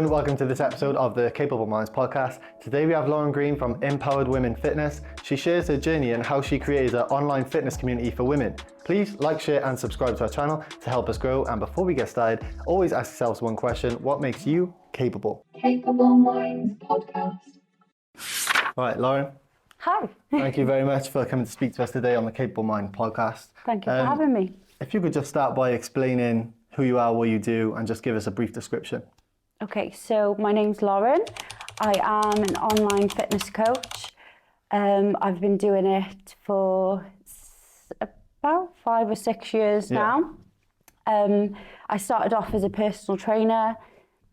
and welcome to this episode of the Capable Minds podcast. Today we have Lauren Green from Empowered Women Fitness. She shares her journey and how she created an online fitness community for women. Please like, share and subscribe to our channel to help us grow. And before we get started, always ask yourselves one question: what makes you capable? Capable Minds podcast. All right, Lauren. Hi. Thank you very much for coming to speak to us today on the Capable Mind podcast. Thank you for having me. If you could just start by explaining who you are, what you do, and just give us a brief description. Okay, so my name's Lauren. I am an online fitness coach. I've been doing it for about 5 or 6 years now. I started off as a personal trainer.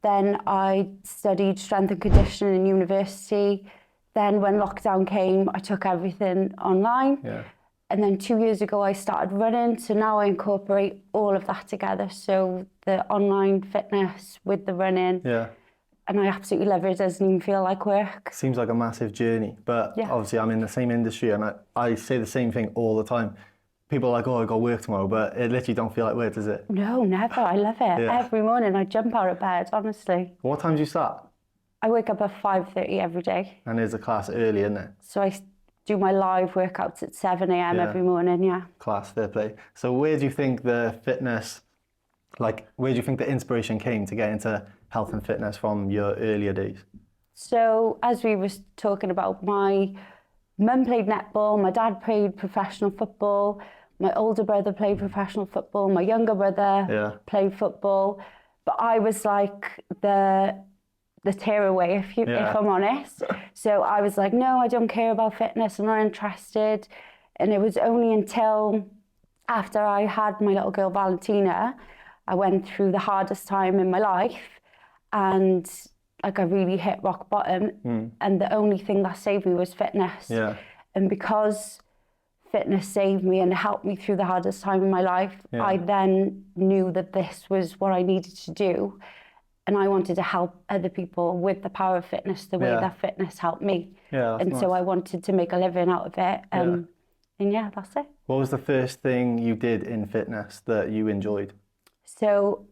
Then I studied strength and conditioning in university. Then when lockdown came, I took everything online. Yeah. And then 2 years ago, I started running. So now I incorporate all of that together. So the online fitness with the running. Yeah. And I absolutely love it. It doesn't even feel like work. Seems like a massive journey, but obviously I'm in the same industry and I say the same thing all the time. People are like, oh, I got work tomorrow, but it literally don't feel like work, does it? No, never. I love it. Yeah. Every morning I jump out of bed, honestly. What time do you start? I wake up at 5:30 every day. And there's a class early, isn't it? So I do my live workouts at 7 a.m. every morning, Class, fair play. So where do you think the fitness, where do you think the inspiration came to get into health and fitness from your earlier days? So as we were talking about, my mum played netball, my dad played professional football, my older brother played professional football, my younger brother played football, but I was like the tearaway, if I'm honest. So I was like, no, I don't care about fitness, I'm not interested. And it was only until after I had my little girl Valentina, I went through the hardest time in my life, and I really hit rock bottom. And the only thing that saved me was fitness. And because fitness saved me and helped me through the hardest time in my life, I then knew that this was what I needed to do. And I wanted to help other people with the power of fitness the way that fitness helped me. And nice. so I wanted to make a living out of it. And that's it. What was the first thing you did in fitness that you enjoyed? So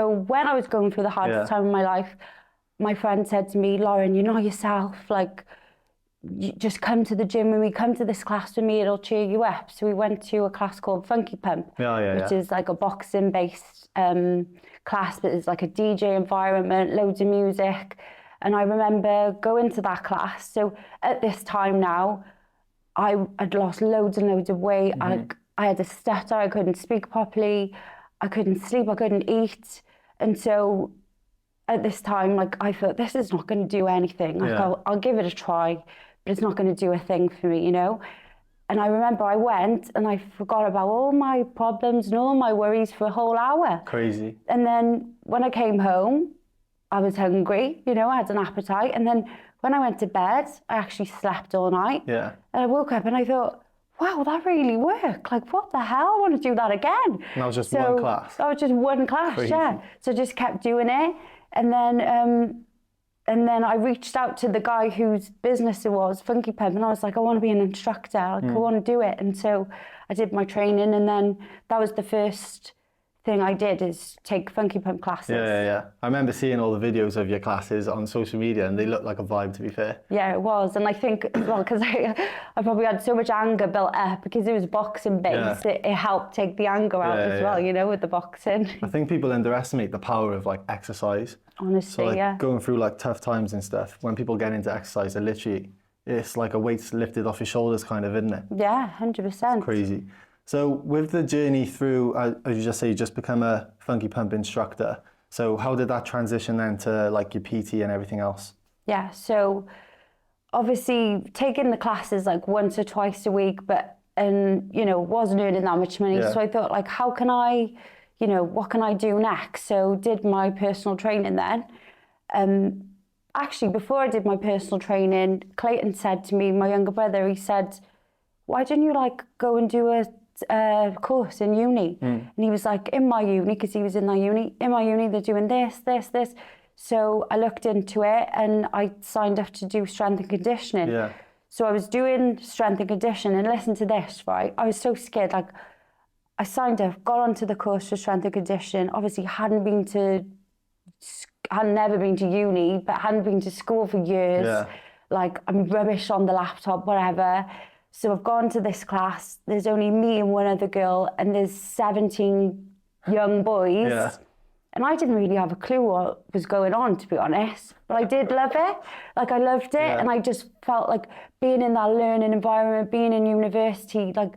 when I was going through the hardest time in my life, my friend said to me, Lauren, you know yourself, you just come to the gym with me, come to this class with me, it'll cheer you up. So we went to a class called Funky Pump, which is like a boxing based class, but it's like a DJ environment, loads of music. And I remember going to that class. So at this time now, I'd lost loads and loads of weight. I had a stutter, I couldn't speak properly, I couldn't sleep, I couldn't eat. And so at this time, I thought, this is not going to do anything. I'll give it a try, but it's not going to do a thing for me, And I remember I went and I forgot about all my problems and all my worries for a whole hour. Crazy. And then when I came home, I was hungry, I had an appetite. And then when I went to bed, I actually slept all night. Yeah. And I woke up and I thought, wow, that really worked. What the hell? I want to do that again. And that was just one class? That was just one class, Crazy. So I just kept doing it. And then I reached out to the guy whose business it was, Funky Pump, and I was like, I want to be an instructor. I want to do it. And so I did my training, and then that was the first thing I did, is take Funky Pump classes. Yeah. I remember seeing all the videos of your classes on social media, and they looked like a vibe, to be fair. Yeah, it was. And I think, because I probably had so much anger built up because it was boxing based, it helped take the anger out as well, with the boxing. I think people underestimate the power of exercise. Honestly, so going through tough times and stuff, when people get into exercise, it's like a weight's lifted off your shoulders kind of, isn't it? Yeah, 100%. It's crazy. So with the journey through, as you just say, you just become a Funky Pump instructor. So how did that transition then to your PT and everything else? Yeah, so obviously taking the classes once or twice a week, wasn't earning that much money. So I thought how can I, what can I do next? So did my personal training then. Actually, before I did my personal training, Clayton said to me, my younger brother, he said, why didn't you go and do a course in uni? And he was like, in my uni, because he was in my uni, they're doing this. So I looked into it and I signed up to do strength and conditioning. So I was doing strength and conditioning, and listen to this, right? I was so scared. I signed up, got onto the course for strength and conditioning. Obviously hadn't been to had never been to uni, but hadn't been to school for years. Yeah. Like, I'm rubbish on the laptop, whatever. So I've gone to this class. There's only me and one other girl, and there's 17 young boys. Yeah. And I didn't really have a clue what was going on, to be honest. But I did love it. Like, I loved it. And I just felt like being in that learning environment, being in university, like,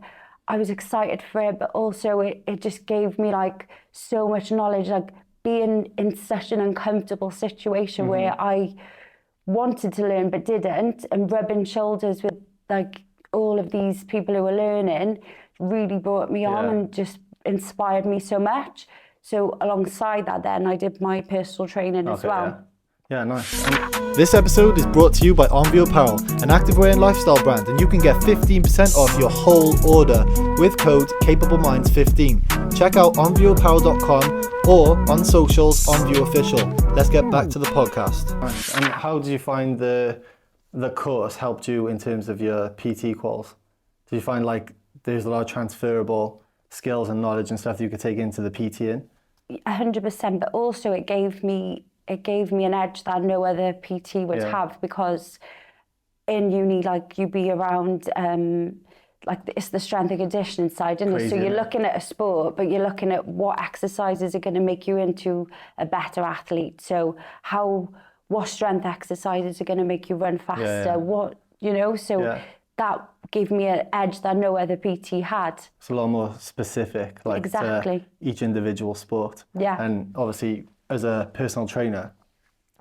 I was excited for it. But also it just gave me, like, so much knowledge. Like, being in such an uncomfortable situation where I wanted to learn but didn't, and rubbing shoulders with, like, all of these people who were learning really brought me on and just inspired me so much. So alongside that, then I did my personal training as well. Yeah, nice. This episode is brought to you by Envio Apparel, an activewear and lifestyle brand, and you can get 15% off your whole order with code CapableMinds15. Check out envioapparel.com or on socials, Envio Official. Let's get back to the podcast. Nice. And how did you find the course helped you in terms of your PT quals? Did you find like there's a lot of transferable skills and knowledge and stuff that you could take into the PT in? 100%, but also it gave me an edge that no other PT would have, because in uni, like, you be around, like, it's the strength and conditioning side, isn't it? So you're looking at a sport, but you're looking at what exercises are going to make you into a better athlete. So what strength exercises are going to make you run faster? What, so that gave me an edge that no other PT had. It's a lot more specific, like, to each individual sport. Yeah. And obviously, as a personal trainer,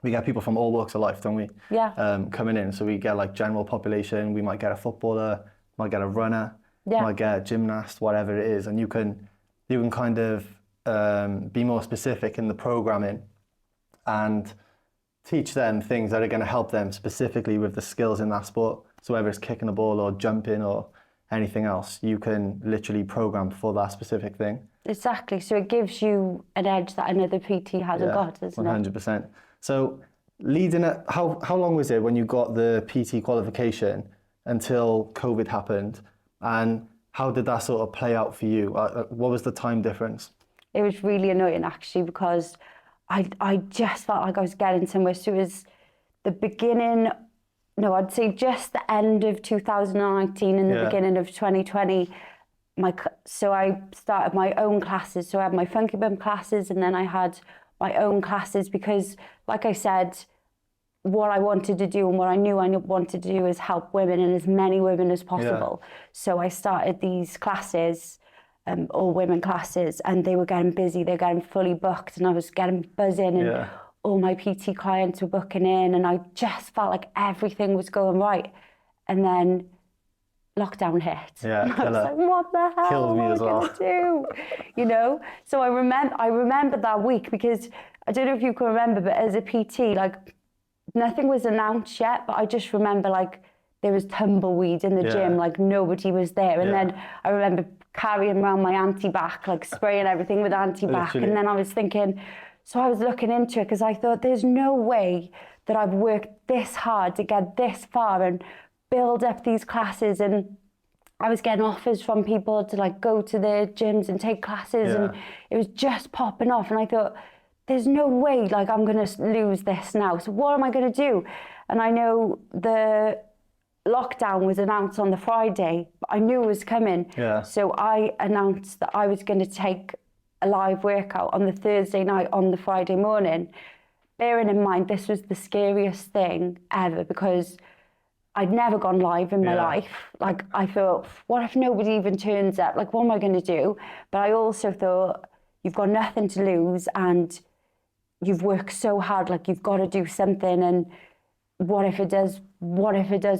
we get people from all walks of life, don't we? Yeah. Coming in. So we get like general population, we might get a footballer, might get a runner, might get a gymnast, whatever it is. And you can kind of be more specific in the programming and teach them things that are going to help them specifically with the skills in that sport. So whether it's kicking a ball or jumping or anything else, you can literally program for that specific thing. Exactly. So it gives you an edge that another PT hasn't got, doesn't 100%. So leading up, how long was it when you got the PT qualification until COVID happened? And how did that sort of play out for you? What was the time difference? It was really annoying, actually, because I just felt like I was getting somewhere. So it was the beginning, I'd say just the end of 2019 and the beginning of 2020. So I started my own classes. So I had my Funky Bum classes, and then I had my own classes because, like I said, what I wanted to do and what I knew I wanted to do is help women, and as many women as possible. So I started these classes, all women classes, and they were getting busy. They were getting fully booked, and I was getting buzzing, and all my PT clients were booking in, and I just felt like everything was going right. And then lockdown hit. Yeah, and I was like, what the hell killed me am I as well. going to do? So I remember that week, because I don't know if you can remember, but as a PT, like, nothing was announced yet, but I just remember, like, there was tumbleweed in the gym, like nobody was there. And then I remember carrying around my anti-bac, like spraying everything with anti-bac. And then I was thinking, so I was looking into it, because I thought, there's no way that I've worked this hard to get this far and build up these classes. And I was getting offers from people to, like, go to their gyms and take classes, and it was just popping off. And I thought, there's no way, like, I'm going to lose this now. So what am I going to do? And I know the lockdown was announced on the Friday, but I knew it was coming. So I announced that I was going to take a live workout on the Thursday night on the Friday morning. Bearing in mind, this was the scariest thing ever, because I'd never gone live in my life. Like, I thought, what if nobody even turns up? Like, what am I going to do? But I also thought, you've got nothing to lose, and you've worked so hard, like, you've got to do something. And what if it does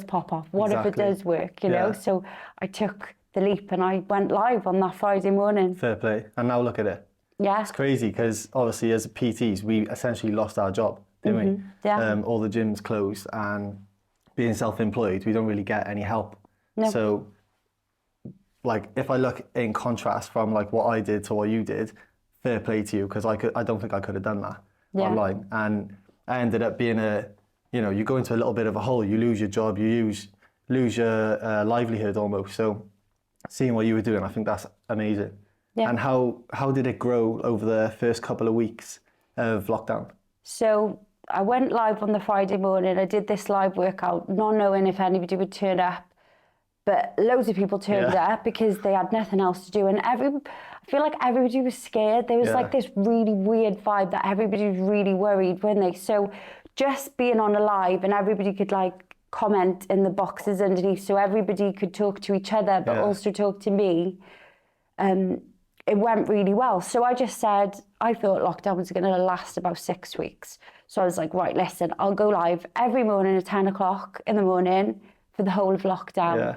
pop off? What if it does work, you know? So I took the leap and I went live on that Friday morning. Fair play. And now look at it. Yeah. It's crazy, because obviously as PTs, we essentially lost our job, didn't we? Yeah. All the gyms closed, and being self-employed, we don't really get any help. No. So, like, if I look in contrast from, like, what I did to what you did, fair play to you, because I don't think I could have done that online. And I ended up being you go into a little bit of a hole, you lose your job, you lose your livelihood almost. So seeing what you were doing, I think that's amazing. Yeah. And how did it grow over the first couple of weeks of lockdown? So I went live on the Friday morning. I did this live workout, not knowing if anybody would turn up. But loads of people turned up because they had nothing else to do. And I feel like everybody was scared. There was like this really weird vibe that everybody was really worried, weren't they? So just being on a live and everybody could like comment in the boxes underneath, so everybody could talk to each other, but also talk to me. It went really well. So I just said, I thought lockdown was going to last about 6 weeks. So I was like, right, listen, I'll go live every morning at 10 o'clock in the morning for the whole of lockdown. Yeah.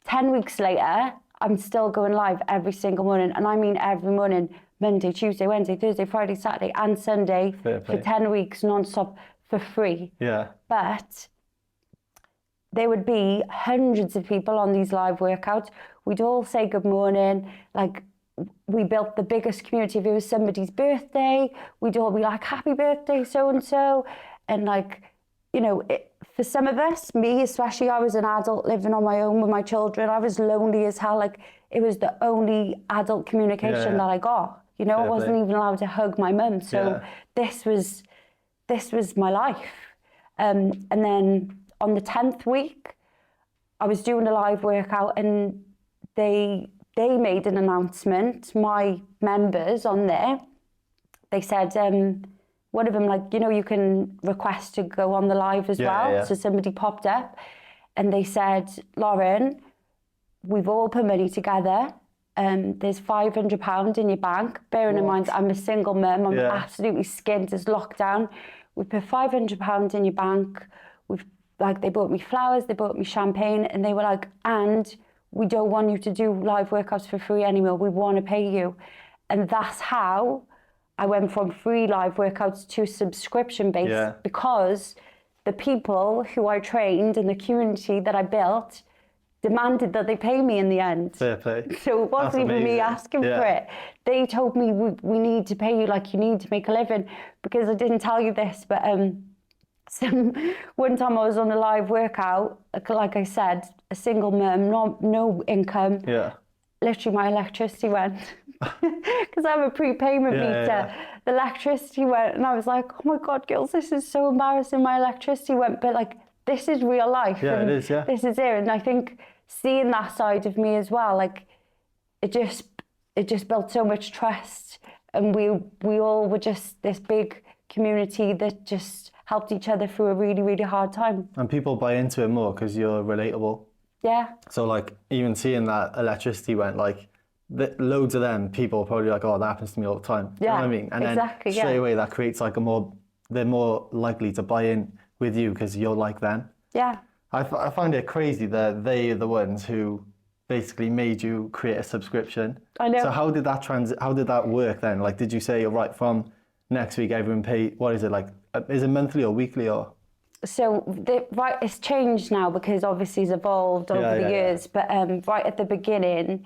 10 weeks later, I'm still going live every single morning. And I mean every morning, Monday, Tuesday, Wednesday, Thursday, Friday, Saturday and Sunday for 10 weeks non-stop for free. Yeah. But there would be hundreds of people on these live workouts. We'd all say good morning. Like, we built the biggest community. If it was somebody's birthday, we'd all be like, happy birthday, so-and-so. And like, you know, for some of us, me especially, I was an adult living on my own with my children. I was lonely as hell. Like, it was the only adult communication that I got. You know, I wasn't even allowed to hug my mum. So this was my life. And then on the 10th week, I was doing a live workout and they made an announcement, my members on there. They said, one of them, like, you know, you can request to go on the live as well. Yeah. So somebody popped up and they said, Lauren, we've all put money together. There's £500 in your bank. Bearing in mind, I'm a single mum. I'm absolutely skint as lockdown. We put £500 in your bank. They bought me flowers, they bought me champagne, and they were like, and we don't want you to do live workouts for free anymore. We want to pay you. And that's how I went from free live workouts to subscription-based, because the people who I trained and the community that I built demanded that they pay me in the end. Fair play. So it wasn't even me asking for it. They told me, we need to pay you, like, you need to make a living. Because I didn't tell you this, but one time I was on a live workout, like I said, a single mum, no income. Yeah. Literally my electricity went. Because I have a prepayment meter. Yeah. The electricity went and I was like, oh my God, girls, this is so embarrassing. My electricity went, but like, this is real life. Yeah, and it is, yeah. This is it. And I think seeing that side of me as well, like, it just built so much trust. And we all were just this big community that just helped each other through a really, really hard time. And people buy into it more because you're relatable. Yeah. So like, even seeing that electricity went, like, loads of them people are probably like, oh, that happens to me all the time. Yeah, you know what I mean? And exactly, then straight away that creates like they're more likely to buy in with you because you're like them. Yeah. I find it crazy that they are the ones who basically made you create a subscription. I know. So how did that work then? Like, did you say, right, from next week everyone pay, what is it, like, is it monthly or weekly or? So it's changed now because obviously it's evolved over the years. But right at the beginning,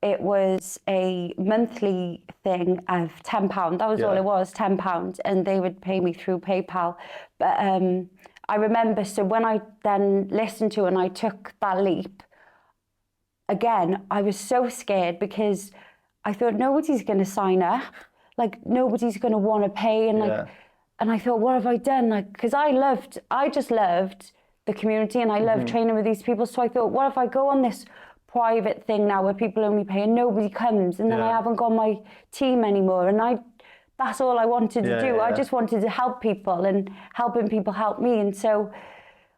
it was a monthly thing of £10. That was all it was, £10, and they would pay me through PayPal. But I remember, so when I then listened to it and I took that leap, again, I was so scared because I thought nobody's going to sign up. Like, nobody's going to want to pay. And like, and I thought, what have I done? Like, because I just loved the community and I loved training with these people. So I thought, what if I go on this private thing now where people only pay and nobody comes, and then I haven't got my team anymore, and that's all I wanted to do. I just wanted to help people, and helping people help me. And so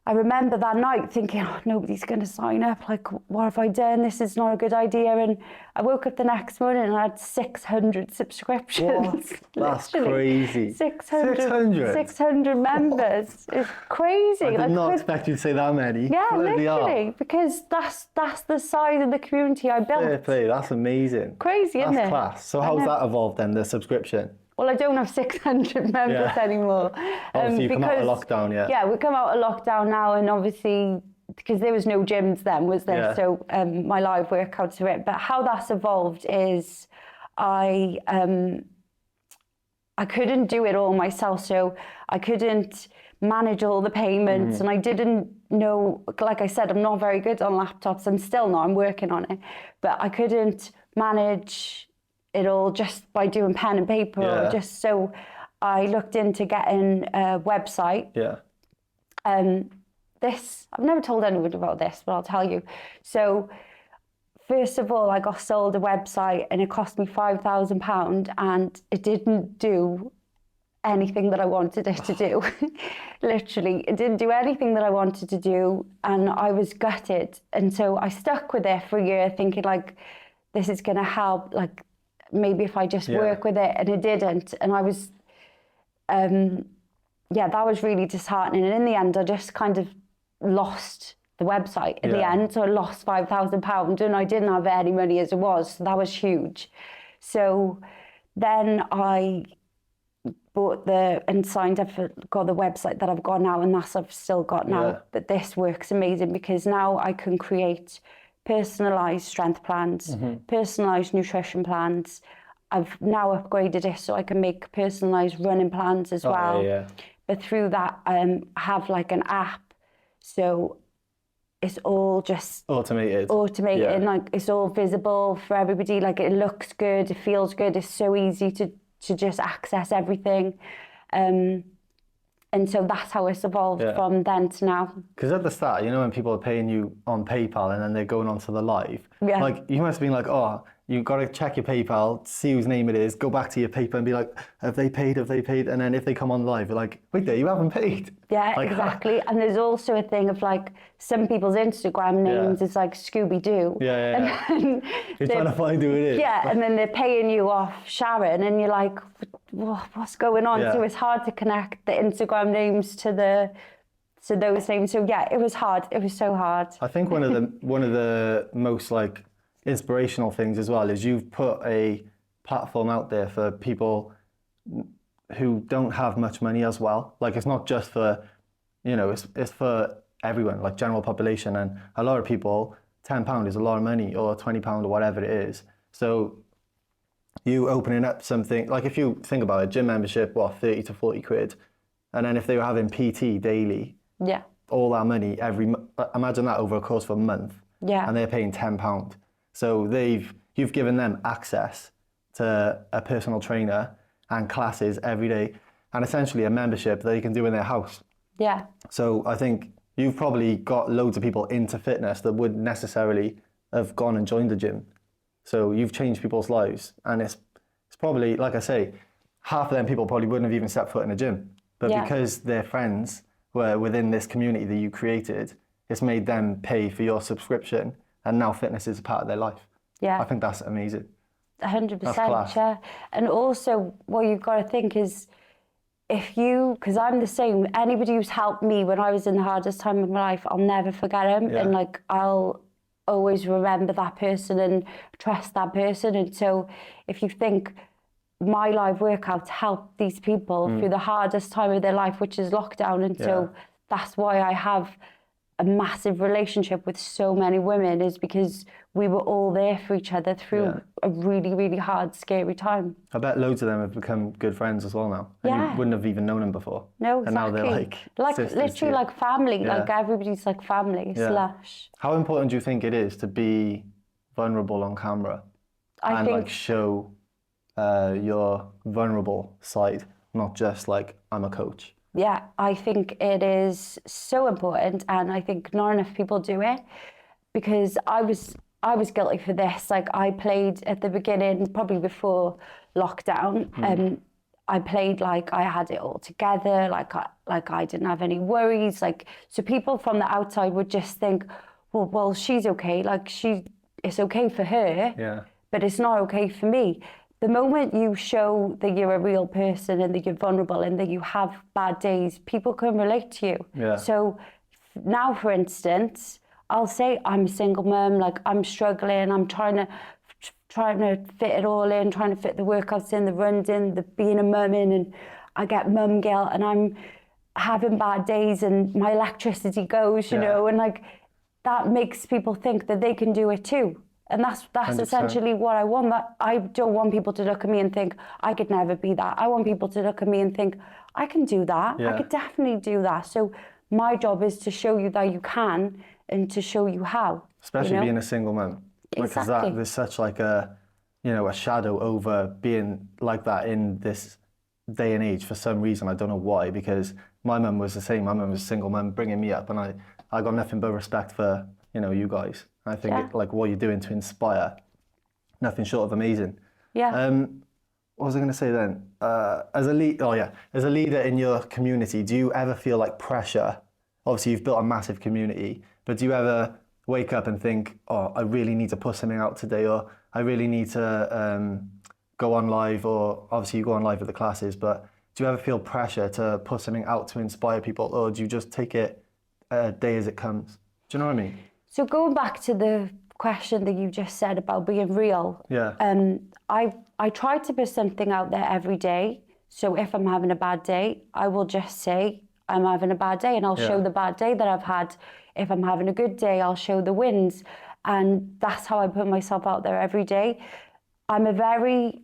I remember that night thinking, oh, nobody's going to sign up. Like, what have I done? This is not a good idea. And I woke up the next morning and I had 600 subscriptions. That's crazy. 600 members. It's crazy. I did not expect you to say that many. Yeah, literally. Because that's the size of the community I built. Fair play. That's amazing. Crazy, isn't it? That's class. So how's that evolved then, the subscription? Well, I don't have 600 members anymore. Obviously, you come out of lockdown, Yeah, we come out of lockdown now, and obviously, because there was no gyms then, was there? Yeah. So my live workouts are it. But how that's evolved is I couldn't do it all myself, so I couldn't manage all the payments, and I didn't know, like I said, I'm not very good on laptops. I'm still not, I'm working on it. But I couldn't manage it all just by doing pen and paper, or just so I looked into getting a website. Yeah. I've never told anybody about this, but I'll tell you. So first of all, I got sold a website and it cost me £5,000 and it didn't do anything that I wanted it to do. Literally, it didn't do anything that I wanted to do and I was gutted. And so I stuck with it for a year thinking like, this is going to help, like maybe if I just work with it, and it didn't. And I was, that was really disheartening. And in the end, I just kind of lost the website in the end. So I lost £5,000 and I didn't have any money as it was. So that was huge. So then I bought and signed up got the website that I've got now, and that's I've still got now. Yeah. But this works amazing because now I can create personalised strength plans, personalised nutrition plans. I've now upgraded it so I can make personalised running plans as well. Yeah. But through that, I have like an app. So it's all just automated and like it's all visible for everybody. Like it looks good, it feels good. It's so easy to just access everything. And so that's how it's evolved from then to now. Because at the start, you know, when people are paying you on PayPal and then they're going on to the live, like you must have been like, oh, you've got to check your PayPal, see whose name it is, go back to your PayPal and be like, have they paid? And then if they come on live, you're like, wait there, you haven't paid. Yeah, like, exactly. And there's also a thing of like, some people's Instagram names is like Scooby-Doo. Yeah. And you're trying to find who it is. Yeah, and then they're paying you off Sharon and you're like, what's going on? So it's hard to connect the Instagram names to those names. So yeah, it was hard. It was so hard. I think one of the most like inspirational things as well is you've put a platform out there for people who don't have much money as well. Like it's not just for, you know, it's for everyone, like general population. And a lot of people, £10 is a lot of money, or £20 or whatever it is. So you opening up something, like if you think about it, gym membership, 30 to 40 quid. And then if they were having PT daily, all that money imagine that over a course of a month. Yeah. And they're paying £10. So you've given them access to a personal trainer and classes every day, and essentially a membership that they can do in their house. Yeah. So I think you've probably got loads of people into fitness that wouldn't necessarily have gone and joined the gym. So you've changed people's lives, and it's probably, like I say, half of them people probably wouldn't have even set foot in a gym. But because their friends were within this community that you created, it's made them pay for your subscription, and now fitness is a part of their life. Yeah. I think that's amazing. 100%, yeah. And also what you've got to think is, because I'm the same, anybody who's helped me when I was in the hardest time of my life, I'll never forget him. Yeah. And like, I'll always remember that person and trust that person. And so if you think my live workouts help these people through the hardest time of their life, which is lockdown. And so that's why I have a massive relationship with so many women, is because we were all there for each other through a really, really hard, scary time. I bet loads of them have become good friends as well now. And you wouldn't have even known them before. No, exactly. And now they're like literally like family. Like everybody's like family. Slash. How important do you think it is to be vulnerable on camera and like show your vulnerable side, not just like I'm a coach? Yeah, I think it is so important, and I think not enough people do it, because I was guilty for this. Like I played at the beginning, probably before lockdown, and I played like I had it all together, like I didn't have any worries. Like, so people from the outside would just think, well, she's okay. Like it's okay for her, but it's not okay for me. The moment you show that you're a real person and that you're vulnerable and that you have bad days, people can relate to you. Yeah. So now, for instance, I'll say I'm a single mum, like I'm struggling, I'm trying to fit it all in, trying to fit the workouts in, the runs in, the being a mum in, and I get mum guilt and I'm having bad days and my electricity goes, you know, and like that makes people think that they can do it too. And that's 100%. Essentially what I want. That I don't want people to look at me and think, I could never be that. I want people to look at me and think, I can do that. I could definitely do that. So my job is to show you that you can and to show you how. Especially being a single mum. Because there's such like a shadow over being like that in this day and age for some reason. I don't know why, because my mum was the same. My mum was a single mum bringing me up, and I got nothing but respect for, you know, you guys. I think like what you're doing to inspire, nothing short of amazing. Yeah. What was I going to say then? As a leader in your community, do you ever feel like pressure? Obviously, you've built a massive community, but do you ever wake up and think, oh, I really need to put something out today, or I really need to go on live, or obviously you go on live with the classes, but do you ever feel pressure to put something out to inspire people, or do you just take it a day as it comes? Do you know what I mean? So going back to the question that you just said about being real, I try to put something out there every day. So if I'm having a bad day, I will just say I'm having a bad day, and I'll show the bad day that I've had. If I'm having a good day, I'll show the wins. And that's how I put myself out there every day. I'm a very,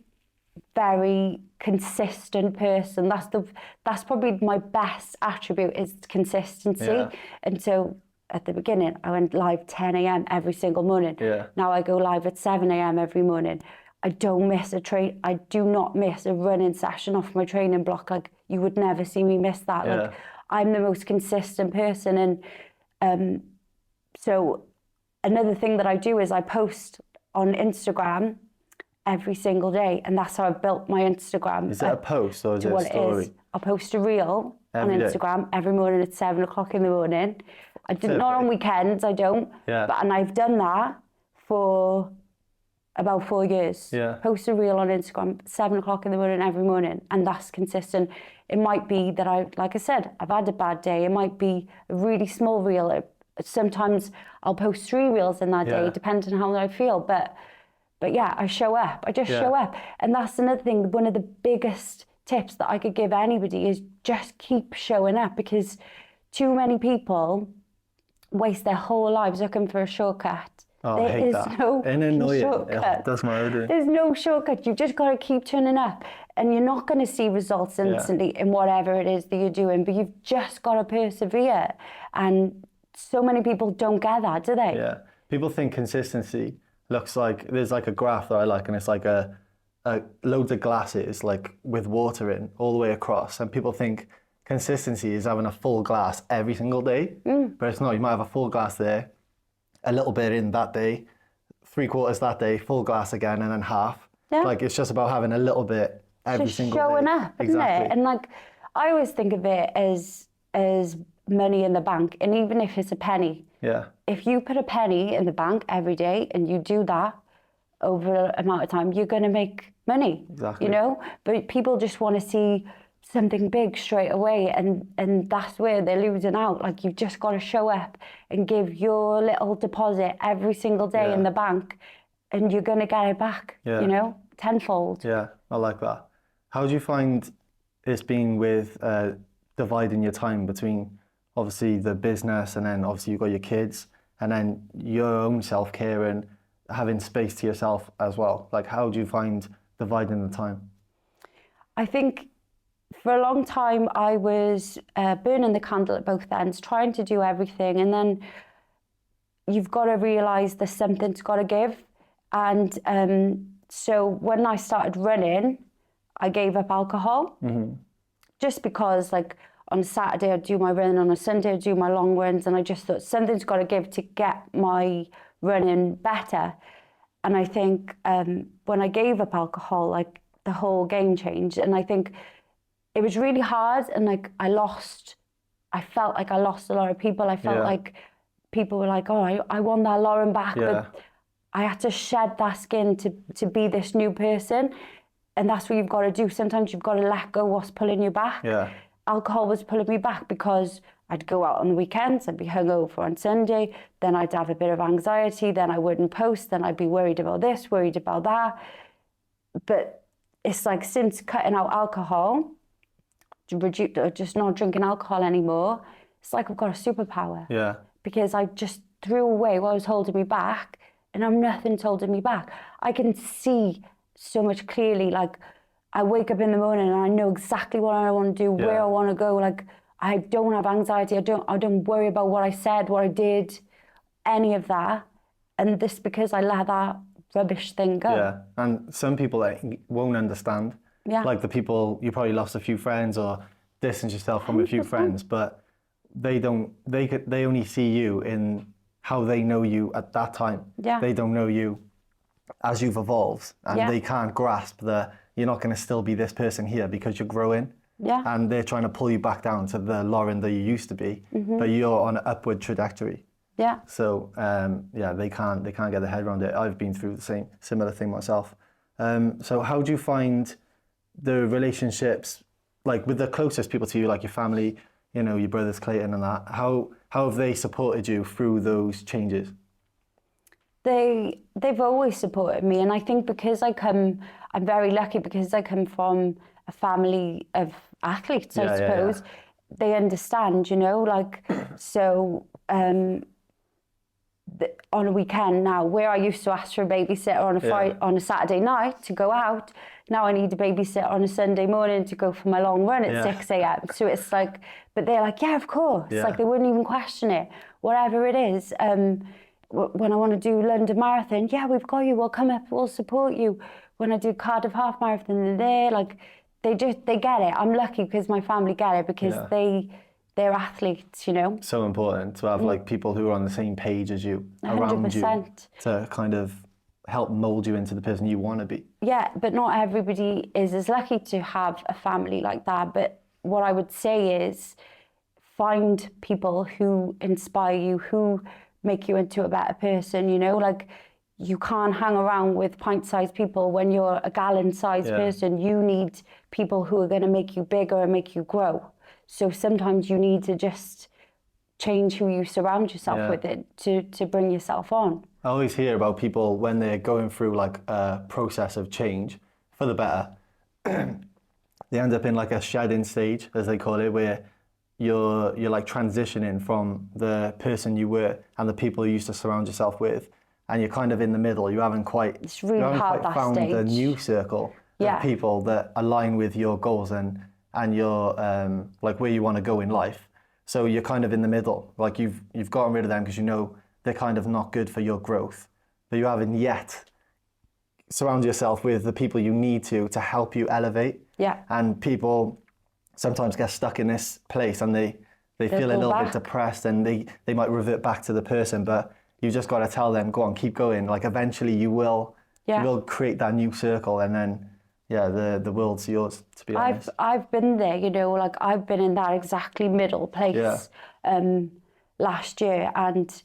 very consistent person. That's probably my best attribute, is consistency. Yeah. And so at the beginning, I went live 10 a.m. every single morning. Yeah. Now I go live at 7 a.m. every morning. I don't miss I do not miss a running session off my training block. Like, you would never see me miss that. Yeah. Like, I'm the most consistent person. And so another thing that I do is I post on Instagram every single day, and that's how I've built my Instagram. Is it a post or is it a story? I'll post a reel on Instagram every morning at 7 o'clock in the morning. I do not on weekends, I don't. Yeah. And I've done that for about 4 years. Yeah. Post a reel on Instagram 7 o'clock in the morning every morning, and that's consistent. It might be that like I said, I've had a bad day. It might be a really small reel. Sometimes I'll post 3 reels in that day, depending on how I feel. But yeah, I show up. I just show up. And that's another thing. One of the biggest tips that I could give anybody is just keep showing up, because too many people waste their whole lives looking for a shortcut. Oh, I hate that. No shortcut. Yeah, that's my idea. There's no shortcut. You've just got to keep turning up, and you're not going to see results instantly in whatever it is that you're doing, but you've just got to persevere. And so many people don't get that, do they? Yeah. People think consistency looks like, there's like a graph that I like, and it's like a loads of glasses like with water in all the way across, and people think consistency is having a full glass every single day, but it's not. You might have a full glass there, a little bit in that day, 3/4 that day, full glass again, and then half. Yeah. Like, it's just about having a little bit every single day. Just showing up, isn't it? And like, I always think of it as money in the bank, and even if it's a penny. Yeah. If you put a penny in the bank every day and you do that over an amount of time, you're going to make money. Exactly. You know? But people just want to see something big straight away, and that's where they're losing out. Like, you've just got to show up and give your little deposit every single day in the bank, and you're going to get it back, you know, tenfold. Yeah, I like that. How do you find it's been with dividing your time between obviously the business, and then obviously you've got your kids, and then your own self-care and having space to yourself as well? Like, how do you find dividing the time? I think for a long time I was burning the candle at both ends, trying to do everything, and then you've got to realise there's something's got to give. And so when I started running, I gave up alcohol, just because, like, on a Saturday I'd do my run, on a Sunday I'd do my long runs, and I just thought something's got to give to get my running better. And I think when I gave up alcohol, like, the whole game changed. And I think it was really hard, and like, I felt like I lost a lot of people. I felt like people were like, oh, I want that Lauren back, but I had to shed that skin to be this new person. And that's what you've got to do. Sometimes you've got to let go what's pulling you back. Yeah. Alcohol was pulling me back because I'd go out on the weekends, I'd be hungover on Sunday, then I'd have a bit of anxiety, then I wouldn't post, then I'd be worried about this, worried about that. But it's like, since cutting out alcohol, just not drinking alcohol anymore, it's like I've got a superpower. Yeah. Because I just threw away what was holding me back, and nothing's holding me back. I can see so much clearly. Like, I wake up in the morning and I know exactly what I want to do, where I want to go. Like, I don't have anxiety. I don't worry about what I said, what I did, any of that. And this because I let that rubbish thing go. Yeah, and some people won't understand, Yeah. Like the people, you probably lost a few friends or distanced yourself from a few 100%. friends, but they only see you in how they know you at that time. Yeah. They don't know you as you've evolved, and Yeah. they can't grasp that you're not going to still be this person here because you're growing. Yeah. And they're trying to pull you back down to the Lauren that you used to be, but you're on an upward trajectory. Yeah. So they can't get their head around it. I've been through the similar thing myself. So how do you find the relationships, like with the closest people to you, like your family, you know, your brothers Clayton and that? How have they supported you through those changes? They've always supported me, and I think because I'm very lucky because I come from a family of athletes, I suppose. They understand, you know, like, so on a weekend now, where I used to ask for a babysitter on a Friday, on a Saturday night to go out, now I need a babysitter on a Sunday morning to go for my long run at 6 a.m. So it's like, but they're like, yeah, of course. Like they wouldn't even question it, whatever it is. When I want to do London Marathon, yeah, we've got you, we'll come up, we'll support you. When I do Cardiff Half Marathon, they're there, like, they get it. I'm lucky because my family get it because they're athletes, you know. So important to have like people who are on the same page as you, around 100%. you, to kind of help mold you into the person you want to be. Yeah, but not everybody is as lucky to have a family like that. But what I would say is find people who inspire you, who make you into a better person, you know, like you can't hang around with pint-sized people when you're a gallon-sized person. You need people who are going to make you bigger and make you grow. So sometimes you need to just change who you surround yourself with it to bring yourself on. I always hear about people when they're going through like a process of change for the better, they end up in like a shedding stage, as they call it, where you're like transitioning from the person you were and the people you used to surround yourself with, and you're kind of in the middle. You haven't quite, it's really hard, that found stage. the new circle of people that align with your goals and your like where you want to go in life. So you're kind of in the middle, like you've gotten rid of them because you know they're kind of not good for your growth, but you haven't yet surrounded yourself with the people you need to help you elevate. Yeah. And people sometimes get stuck in this place and they feel a little bit depressed and they might revert back to the person, but you just got to tell them, go on, keep going. Like eventually you will create that new circle, and then the world's yours, to be honest. I've been there, you know, like I've been in that exactly middle place last year, and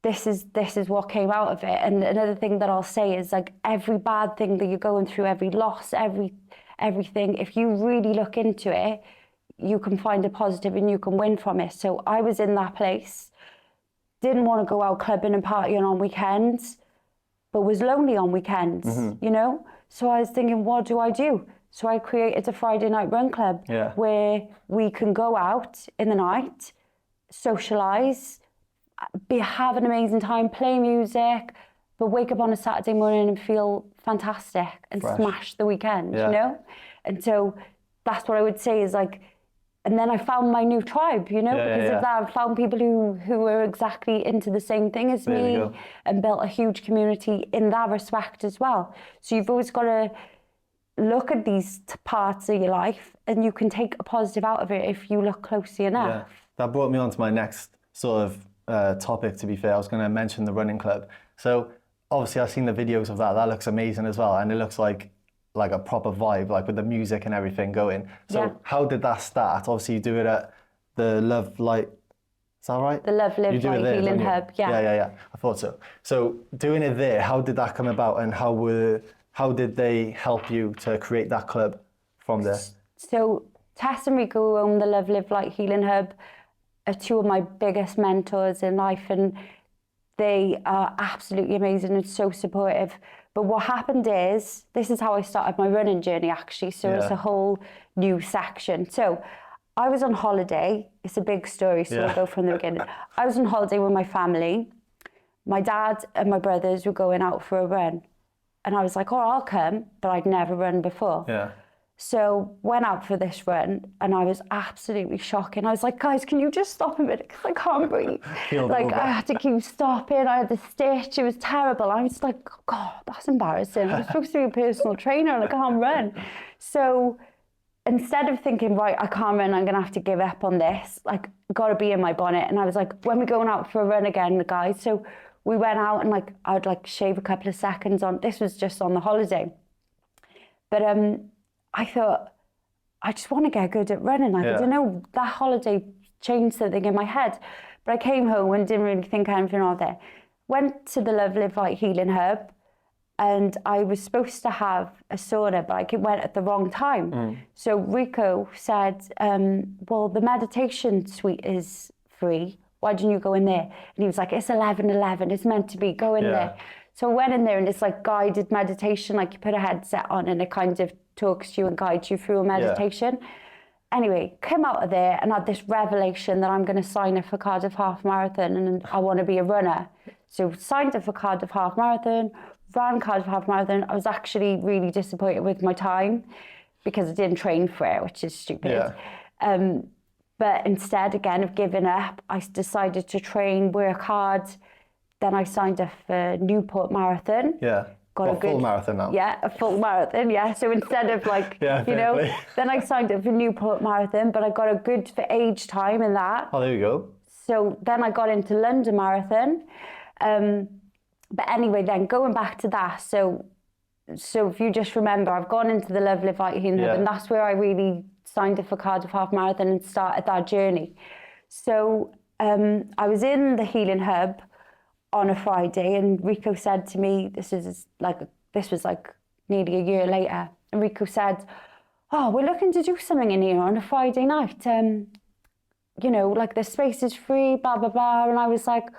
this is what came out of it. And another thing that I'll say is like every bad thing that you're going through, every loss, everything, if you really look into it, you can find a positive and you can win from it. So I was in that place, didn't want to go out clubbing and partying on weekends, but was lonely on weekends, you know? So I was thinking, what do I do? So I created a Friday night run club where we can go out in the night, socialise, have an amazing time, play music, but wake up on a Saturday morning and feel fantastic and smash the weekend, you know? And so that's what I would say is like, and then I found my new tribe, you know, because of that. I found people who were exactly into the same thing as me and built a huge community in that respect as well. So you've always got to look at these parts of your life and you can take a positive out of it if you look closely enough. Yeah. That brought me on to my next sort of topic, to be fair. I was going to mention the running club. So obviously I've seen the videos of that. That looks amazing as well. And it looks like a proper vibe, like with the music and everything going. So how did that start? Obviously you do it at the Love Light, is that right? The Love Live Light Healing Hub, Yeah, I thought so. So doing it there, how did that come about, and how did they help you to create that club from there? So Tess and Rico, who own the Love Live Light Healing Hub, are two of my biggest mentors in life, and they are absolutely amazing and so supportive. But what happened is, this is how I started my running journey actually, so it's a whole new section. So I was on holiday, it's a big story, so we'll go from the beginning. I was on holiday with my family. My dad and my brothers were going out for a run. And I was like, oh, I'll come, but I'd never run before. So went out for this run and I was absolutely shocking. I was like, guys, can you just stop a minute? Because I can't breathe. Like I had to keep stopping. I had to stitch. It was terrible. I was like, God, that's embarrassing. I'm supposed to be a personal trainer and I can't run. So instead of thinking, right, I can't run, I'm going to have to give up on this, like, got to be in my bonnet. And I was like, when we're going out for a run again, guys, so we went out and like, I'd like shave a couple of seconds on, this was just on the holiday. But I thought, I just want to get good at running. Like, I don't know, that holiday changed something in my head. But I came home and didn't really think anything of it. Went to the Love Live Light Healing Hub, and I was supposed to have a sauna, but I went at the wrong time. So Rico said, well, the meditation suite is free. Why didn't you go in there? And he was like, it's 11:11, it's meant to be, go in there. So I went in there, and it's like guided meditation, like you put a headset on and it kind of talks to you and guides you through a meditation. Anyway, came out of there and had this revelation that I'm going to sign up for Cardiff Half Marathon and I want to be a runner. So signed up for Cardiff Half Marathon, ran Cardiff Half Marathon. I was actually really disappointed with my time because I didn't train for it, which is stupid. But instead, again, of giving up, I decided to train, work hard. Then I signed up for Newport Marathon. Got a full marathon now. Yeah, a full marathon, So instead of like, you know, then I signed up for Newport Marathon, but I got a good for age time in that. Oh, there you go. So then I got into London Marathon. But anyway, then going back to that, so if you just remember, I've gone into the Love Live Light Healing Hub, and that's where I really signed up for Cardiff Half Marathon and started that journey. So I was in the Healing Hub on a Friday, and Rico said to me, this was like nearly a year later, and Rico said, oh, we're looking to do something in here on a Friday night. You know, like the space is free, blah, blah, blah. And I was like,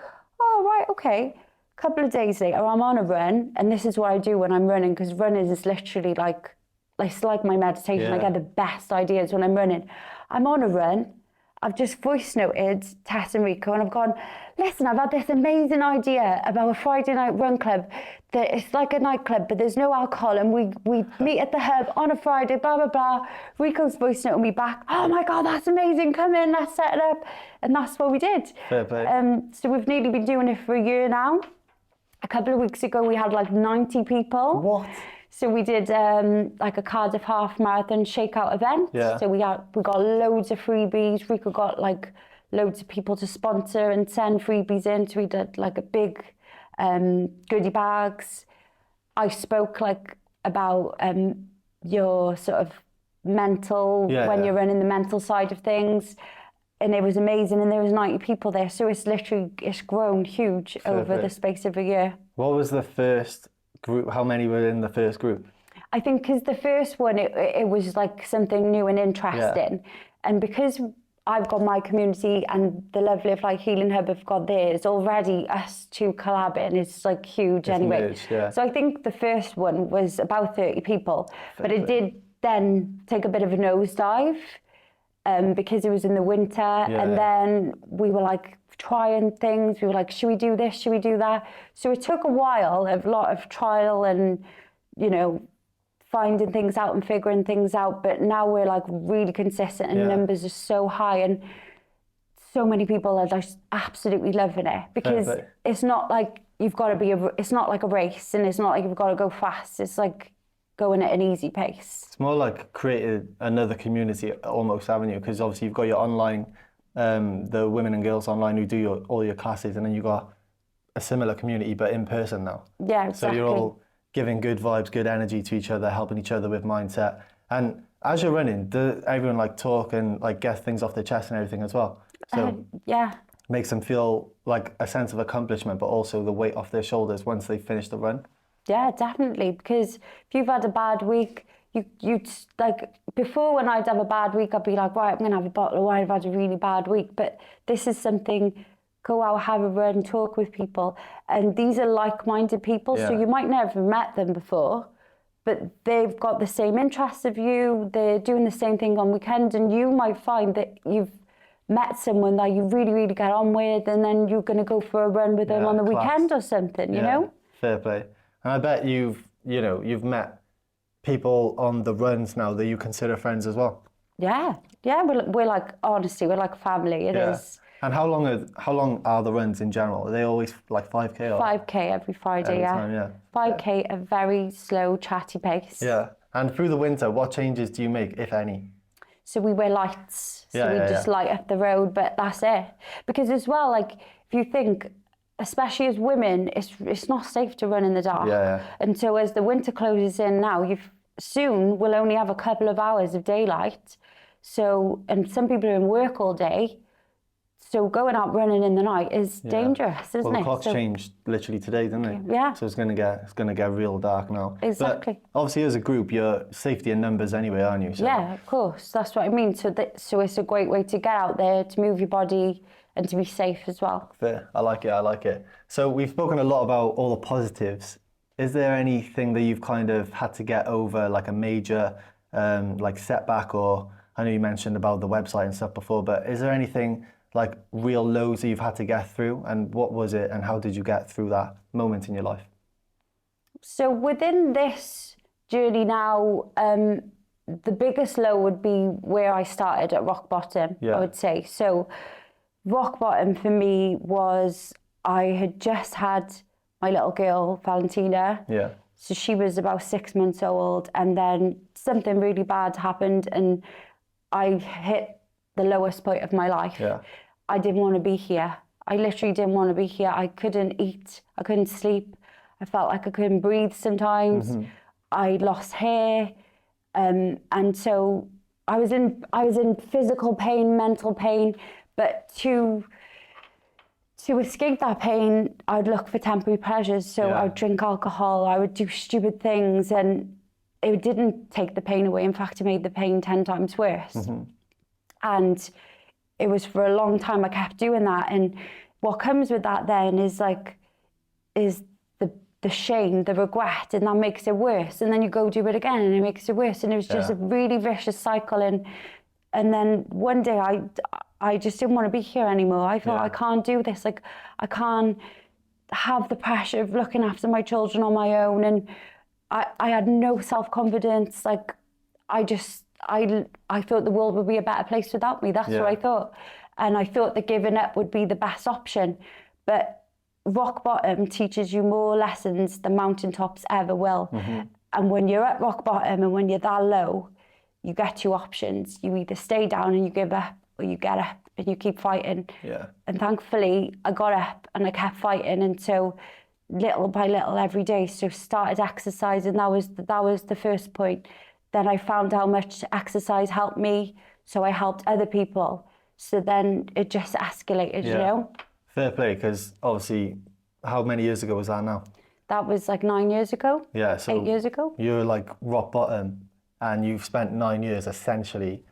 oh, right, okay. A couple of days later, I'm on a run, and this is what I do when I'm running, because running is literally like, it's like my meditation. I get the best ideas when I'm running. I'm on a run. I've just voice noted Tess and Rico, and I've gone, listen, I've had this amazing idea about a Friday night run club that it's like a nightclub, but there's no alcohol, and we meet at the hub on a Friday, blah, blah, blah. Rico's voice noted me back, oh my God, that's amazing, come in, let's set it up. And that's what we did. Fair play. So we've nearly been doing it for a year now. A couple of weeks ago, we had like 90 people. What? So we did like a Cardiff Half Marathon shakeout event. So we got loads of freebies. Rico got like loads of people to sponsor and send freebies in. So we did like a big goodie bags. I spoke like about your sort of mental, when you're running the mental side of things. And it was amazing, and there was 90 people there. So it's grown huge over the space of a year. What was the first group? How many were in the first group? I think because the first one, it was like something new and interesting. And because I've got my community and the Love Live Light Healing Hub have got theirs, already us two collabing is like huge anyway. So I think the first one was about 30 people, but it did then take a bit of a nosedive. Because it was in the winter, and then we were like trying things. We were like, should we do this? Should we do that? So it took a while, a lot of trial and, you know, finding things out and figuring things out. But now we're like really consistent, and numbers are so high, and so many people are just absolutely loving it, because it's not like you've got to be it's not like a race, and it's not like you've got to go fast. It's like going at an easy pace. It's more like created another community almost, haven't you? Because obviously you've got your online, the women and girls online who do all your classes, and then you've got a similar community but in person now. Yeah, exactly. So you're all giving good vibes, good energy to each other, helping each other with mindset. And as you're running, does everyone like talk and like get things off their chest and everything as well? So makes them feel like a sense of accomplishment, but also the weight off their shoulders once they finish the run. Yeah, definitely. Because if you've had a bad week, you like, before when I'd have a bad week, I'd be like, right, I'm going to have a bottle of wine, I've had a really bad week. But this is something, go out, have a run, talk with people. And these are like-minded people, so you might never have met them before, but they've got the same interests of you, they're doing the same thing on weekends, and you might find that you've met someone that you really, really get on with, and then you're going to go for a run with them on the weekend or something, you know? Fair play. And I bet you've met people on the runs now that you consider friends as well. Yeah, we're like, honestly, we're like family. It is. And how long are the runs in general? Are they always like 5K? Or 5K every Friday, every time, 5K, a very slow, chatty pace. Yeah. And through the winter, what changes do you make, if any? So we wear lights, so Yeah, we yeah, just yeah. light up the road, but that's it. Because as well, like, if you think, especially as women, it's not safe to run in the dark. Yeah, yeah. And so as the winter closes in now, soon we'll only have a couple of hours of daylight. So, and some people are in work all day. So going out running in the night is dangerous, isn't it? Well, the clocks So, changed literally today, didn't they? Yeah. So it's gonna get real dark now. Exactly. But obviously, as a group, you're safety in numbers anyway, aren't you? So. Yeah, of course. That's what I mean. So it's a great way to get out there, to move your body, and to be safe as well. Fair. I like it. So we've spoken a lot about all the positives. Is there anything that you've kind of had to get over, like a major like setback, or I know you mentioned about the website and stuff before, but is there anything like real lows that you've had to get through, and what was it, and how did you get through that moment in your life? So within this journey now, the biggest low would be where I started at rock bottom, I would say. So rock bottom for me was I had just had my little girl, Valentina. Yeah. So she was about 6 months old, and then something really bad happened and I hit the lowest point of my life. Yeah. I didn't want to be here. I literally didn't want to be here. I couldn't eat. I couldn't sleep. I felt like I couldn't breathe sometimes. Mm-hmm. I lost hair. And so I was in physical pain, mental pain, but to escape that pain, I would look for temporary pleasures. So I would drink alcohol, I would do stupid things, and it didn't take the pain away. In fact, it made the pain 10 times worse. Mm-hmm. And it was for a long time I kept doing that. And what comes with that then is the shame, the regret, and that makes it worse. And then you go do it again and it makes it worse. And it was just a really vicious cycle. And then one day I just didn't want to be here anymore. I thought, I can't do this. Like, I can't have the pressure of looking after my children on my own. And I had no self-confidence. Like, I thought the world would be a better place without me. That's what I thought. And I thought that giving up would be the best option. But rock bottom teaches you more lessons than mountaintops ever will. Mm-hmm. And when you're at rock bottom and when you're that low, you get two options. You either stay down and you give up, or you get up and you keep fighting. Yeah. And thankfully, I got up and I kept fighting. And so little by little every day, so started exercising. That was the first point. Then I found how much exercise helped me, so I helped other people. So then it just escalated, you know? Fair play, because obviously, how many years ago was that now? That was like 9 years ago. Yeah, so 8 years ago. You're like rock bottom, and you've spent 9 years essentially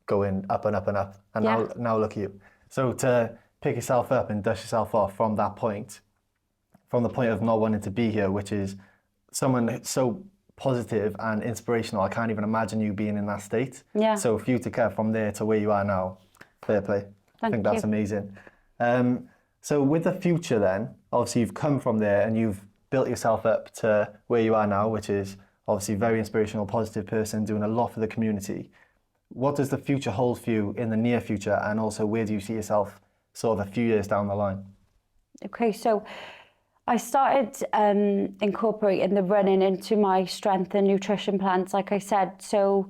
going up and up and up. And now look at you. So to pick yourself up and dust yourself off from that point, from the point of not wanting to be here, which is someone so positive and inspirational, I can't even imagine you being in that state. Yeah. So for you to get from there to where you are now, fair play. I think that's amazing. So with the future then, obviously you've come from there and you've built yourself up to where you are now, which is obviously very inspirational, positive person, doing a lot for the community. What does the future hold for you in the near future, and also where do you see yourself sort of a few years down the line? Okay, so I started incorporating the running into my strength and nutrition plans, like I said. So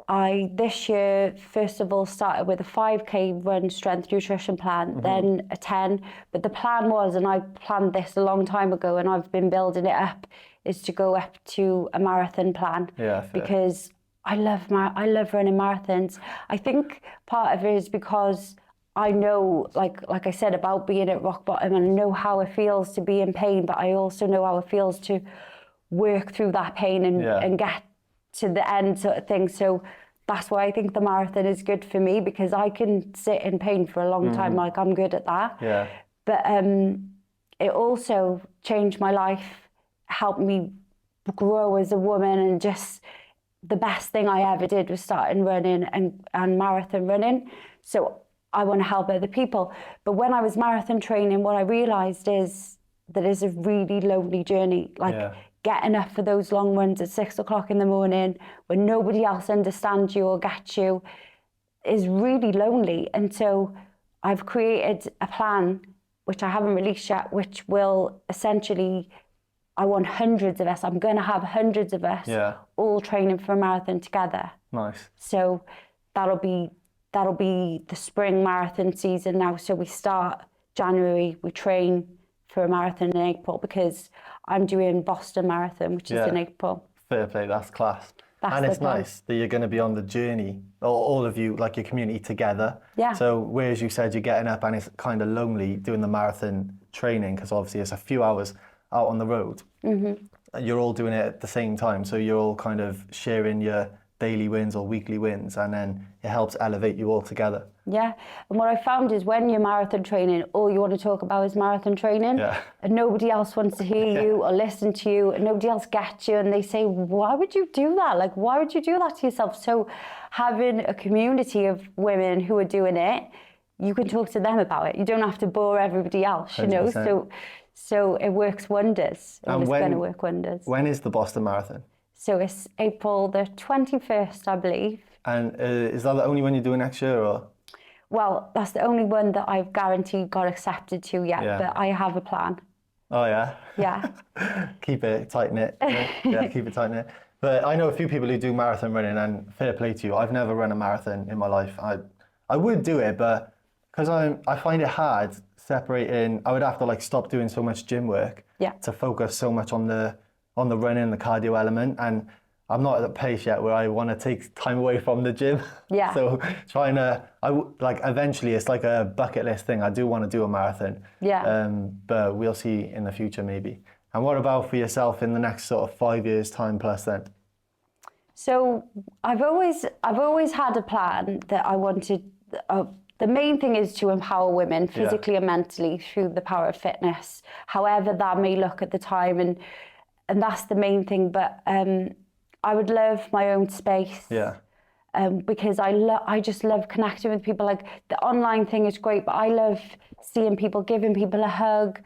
I, this year, first of all, started with a 5K run strength nutrition plan, then a 10. But the plan was, and I planned this a long time ago, and I've been building it up, is to go up to a marathon plan. Yeah, fair. Because I love running marathons. I think part of it is because I know, like I said, about being at rock bottom, and I know how it feels to be in pain, but I also know how it feels to work through that pain and get to the end sort of thing. So that's why I think the marathon is good for me, because I can sit in pain for a long time. Like, I'm good at that. Yeah. But it also changed my life, helped me grow as a woman, and just the best thing I ever did was starting running and marathon running. So I want to help other people. But when I was marathon training, what I realized is that it's a really lonely journey. Like, getting up for those long runs at 6 o'clock in the morning when nobody else understands you or gets you is really lonely. And so I've created a plan, which I haven't released yet, which will essentially I want hundreds of us. I'm going to have hundreds of us all training for a marathon together. Nice. So that'll be the spring marathon season now. So we start January, we train for a marathon in April, because I'm doing Boston Marathon, which is in April. Fair play, that's class. And it's nice that you're going to be on the journey, all of you, like your community together. Yeah. So whereas you said you're getting up and it's kind of lonely doing the marathon training, because obviously it's a few hours out on the road, you're all doing it at the same time. So you're all kind of sharing your daily wins or weekly wins, and then it helps elevate you all together. Yeah, and what I found is when you're marathon training, all you want to talk about is marathon training, and nobody else wants to hear you or listen to you, and nobody else gets you, and they say, why would you do that? Like, why would you do that to yourself? So having a community of women who are doing it, you can talk to them about it. You don't have to bore everybody else, you 100%. know? So it works wonders, and it's going to work wonders. When is the Boston Marathon? So it's April the 21st, I believe. And is that the only one you're doing next year, or? Well, that's the only one that I've guaranteed got accepted to yet, but I have a plan. Oh, yeah? Yeah. Keep it tight-knit. Yeah, keep it tight-knit. But I know a few people who do marathon running, and fair play to you. I've never run a marathon in my life. I would do it, but because I find it hard separating, I would have to like stop doing so much gym work to focus so much on the running, the cardio element, and I'm not at the pace yet where I want to take time away from the gym. Yeah. So eventually it's like a bucket list thing. I do want to do a marathon. Yeah. But we'll see in the future maybe. And what about for yourself in the next sort of 5 years time plus then? So I've always had a plan that I wanted. The main thing is to empower women physically and mentally through the power of fitness, however that may look at the time, and that's the main thing. But I would love my own space. Yeah. Because I just love connecting with people. Like the online thing is great, but I love seeing people, giving people a hug.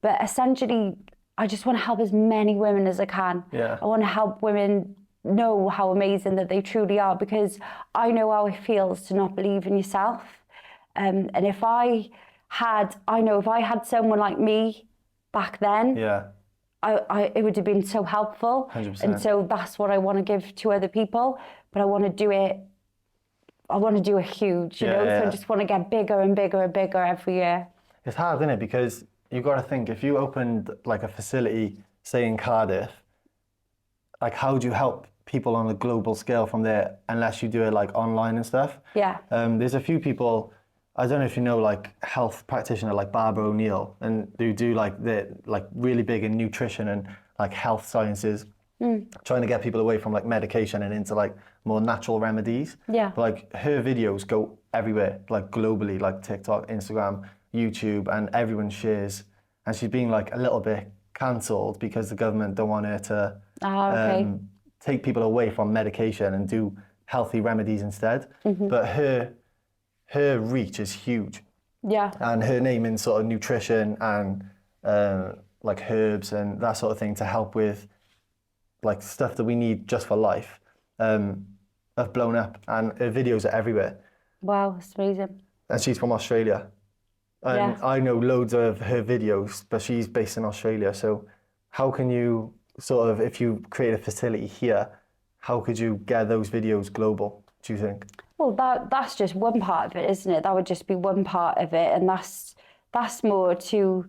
But essentially, I just want to help as many women as I can. Yeah. I want to help women know how amazing that they truly are, because I know how it feels to not believe in yourself. And if I had someone like me back then, it would have been so helpful. 100%. And so that's what I want to give to other people, but I want to do it huge, you know? So I just want to get bigger and bigger and bigger every year. It's hard, isn't it? Because you've got to think, if you opened like a facility, say in Cardiff, like how do you help people on a global scale from there unless you do it like online and stuff? Yeah. There's a few people, I don't know if you know, like health practitioner like Barbara O'Neill, and they do they're really big in nutrition and like health sciences, trying to get people away from like medication and into like more natural remedies. Yeah. But like her videos go everywhere, like globally, like TikTok, Instagram, YouTube, and everyone shares. And she's being like a little bit cancelled because the government don't want her to take people away from medication and do healthy remedies instead. But her reach is huge. Yeah. And her name in sort of nutrition and like herbs and that sort of thing to help with like stuff that we need just for life have blown up, and her videos are everywhere. Wow, it's amazing. And she's from Australia. And I know loads of her videos, but she's based in Australia. So how can you sort of, if you create a facility here, how could you get those videos global, do you think? Well, that's just one part of it, isn't it? That would just be one part of it, and that's more to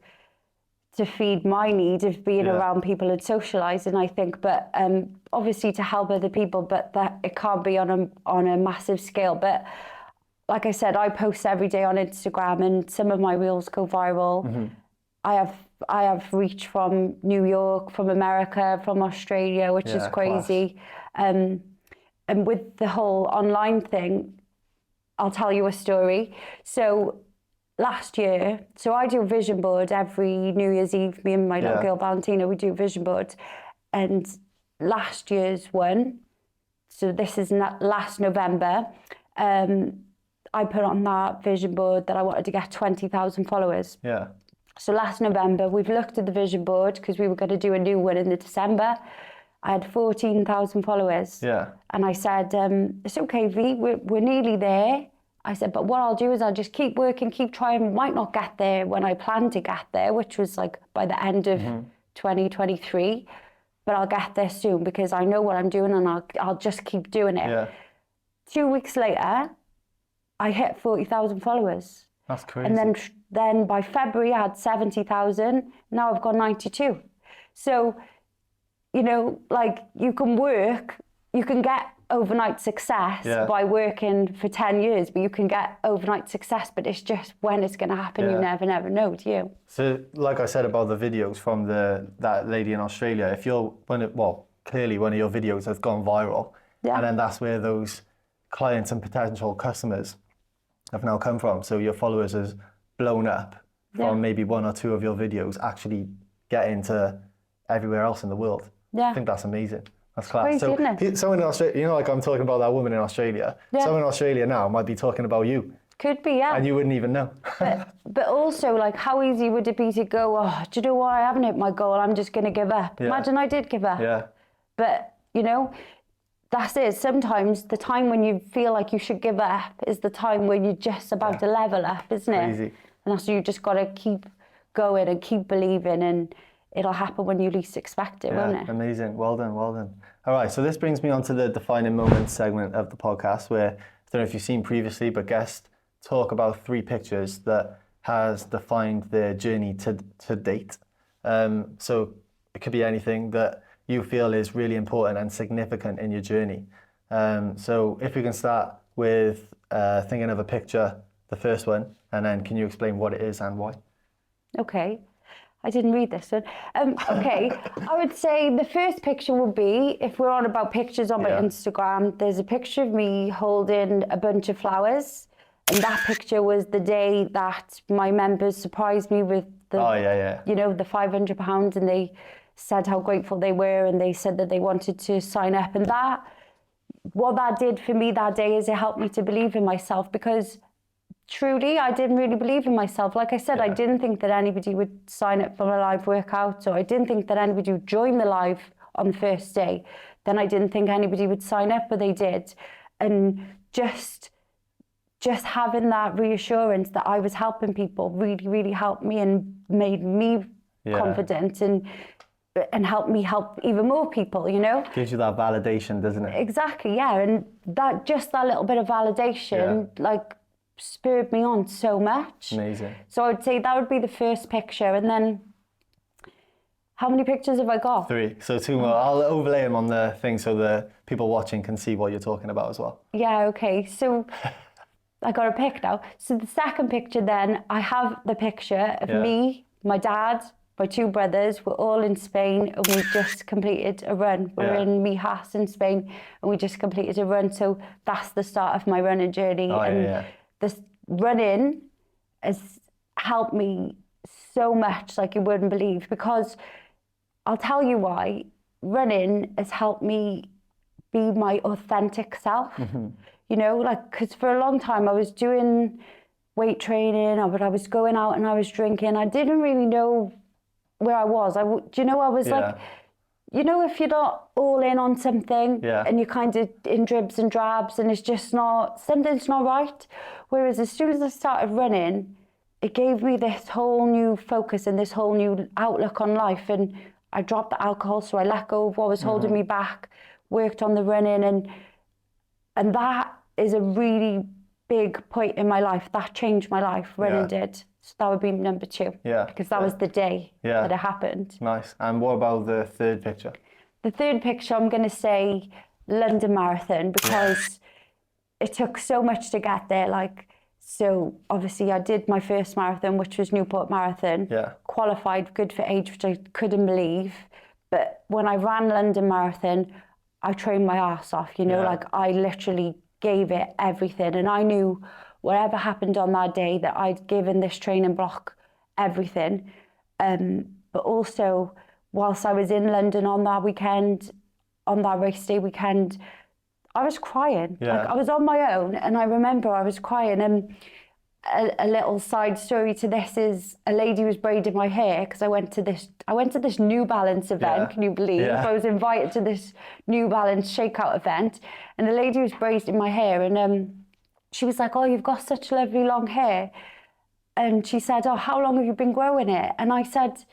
feed my need of being around people and socialising, I think. But obviously to help other people, but that it can't be on a massive scale. But like I said, I post every day on Instagram, and some of my reels go viral. I have reach from New York, from America, from Australia, which is crazy. And with the whole online thing, I'll tell you a story. So last year, I do a vision board every New Year's Eve. Me and my little girl Valentina, we do a vision board. And last year's one, so this is last November, I put on that vision board that I wanted to get 20,000 followers. Yeah. So last November, we've looked at the vision board because we were going to do a new one in the December. I had 14,000 followers. Yeah. And I said, it's okay, V, we're nearly there. I said, but what I'll do is I'll just keep working, keep trying. Might not get there when I plan to get there, which was like by the end of 2023, but I'll get there soon because I know what I'm doing and I'll just keep doing it. Yeah. 2 weeks later, I hit 40,000 followers. That's crazy. And then by February, I had 70,000. Now I've got 92. So, you know, like you can get overnight success by working for 10 years, but you can get overnight success, but it's just when it's going to happen, you never know, do you? So, like I said about the videos from that lady in Australia, if clearly one of your videos has gone viral, and then that's where those clients and potential customers have now come from. So your followers has blown up from maybe 1 or 2 of your videos actually getting to everywhere else in the world. Yeah. I think that's amazing. That's class. Crazy, so isn't it? someone in Australia, you know, like I'm talking about that woman in Australia. Yeah. Someone in Australia now might be talking about you. Could be, yeah. And you wouldn't even know. but also, like, how easy would it be to go, oh, do you know what? I haven't hit my goal. I'm just going to give up. Yeah. Imagine I did give up. Yeah. But, you know, that's it. Sometimes the time when you feel like you should give up is the time when you're just about to level up, isn't it? Crazy. And that's you just got to keep going and keep believing, and it'll happen when you least expect it, won't it? Amazing. Well done, well done. All right, so this brings me on to the defining moments segment of the podcast, where I don't know if you've seen previously, but guests talk about 3 pictures that has defined their journey to date. So it could be anything that you feel is really important and significant in your journey. So if we can start with thinking of a picture, the first one, and then can you explain what it is and why? Okay. I didn't read this one. Okay, I would say the first picture would be, if we're on about pictures on my Instagram, there's a picture of me holding a bunch of flowers. And that picture was the day that my members surprised me with the, you know, the £500, and they said how grateful they were, and they said that they wanted to sign up. And what that did for me that day is it helped me to believe in myself, because truly, I didn't really believe in myself. Like I said, I didn't think that anybody would sign up for a live workout, or I didn't think that anybody would join the live on the first day. Then I didn't think anybody would sign up, but they did. And just having that reassurance that I was helping people really, really helped me and made me confident and helped me help even more people, you know? Gives you that validation, doesn't it? Exactly, yeah. And that little bit of validation, like, spurred me on so much. Amazing. So I would say that would be the first picture. And then, how many pictures have I got? 3. So 2 more. I'll overlay them on the thing so the people watching can see what you're talking about as well. Yeah, okay. So I got a pic now. So the second picture then, I have the picture of me, my dad, my 2 brothers. We're all in Spain, and we just completed a run. We're in Mijas in Spain, and we just completed a run. So that's the start of my running journey. This running has helped me so much, like you wouldn't believe, because I'll tell you why. Running has helped me be my authentic self. You know, like, because for a long time I was doing weight training, but I was going out and I was drinking. I didn't really know where I was. I was like, you know, if you're not all in on something and you're kind of in dribs and drabs and it's just something's not right. Whereas as soon as I started running, it gave me this whole new focus and this whole new outlook on life. And I dropped the alcohol, so I let go of what was holding me back, worked on the running, and that is a really big point in my life. That changed my life, running did. So that would be number 2. Yeah. Because that was the day that it happened. Nice. And what about the third picture? The third picture, I'm going to say London Marathon, because it took so much to get there. Like, so obviously I did my first marathon, which was Newport Marathon. Yeah. Qualified good for age, which I couldn't believe. But when I ran London Marathon, I trained my ass off, you know, like I literally gave it everything. And I knew whatever happened on that day that I'd given this training block everything. But also, whilst I was in London on that weekend, on that race day weekend, I was crying. Yeah. Like, I was on my own, and I remember I was crying. And a little side story to this is a lady was braiding my hair, because I went to this New Balance event. Can you believe? I was invited to this New Balance shakeout event, and the lady was braiding my hair, and she was like, "Oh, you've got such lovely long hair." And she said, "Oh, how long have you been growing it?" And I said,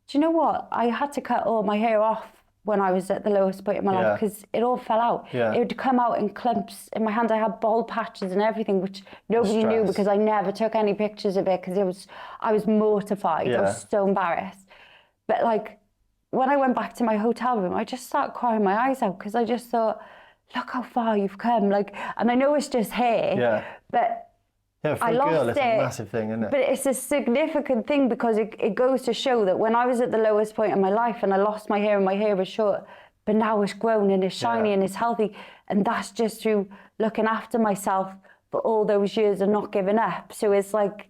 do you know what? I had to cut all my hair off when I was at the lowest point in my life because it all fell out. It would come out in clumps in my hand. I had bald patches and everything, which nobody knew because I never took any pictures of it because I was mortified. I was so embarrassed. But like when I went back to my hotel room, I just started crying my eyes out because I just thought, look how far you've come. Like, and I know it's just hair, but for a girl, it's a massive thing, isn't it? But it's a significant thing because it goes to show that when I was at the lowest point in my life and I lost my hair and my hair was short, but now it's grown and it's shiny and it's healthy. And that's just through looking after myself for all those years and not giving up. So it's like,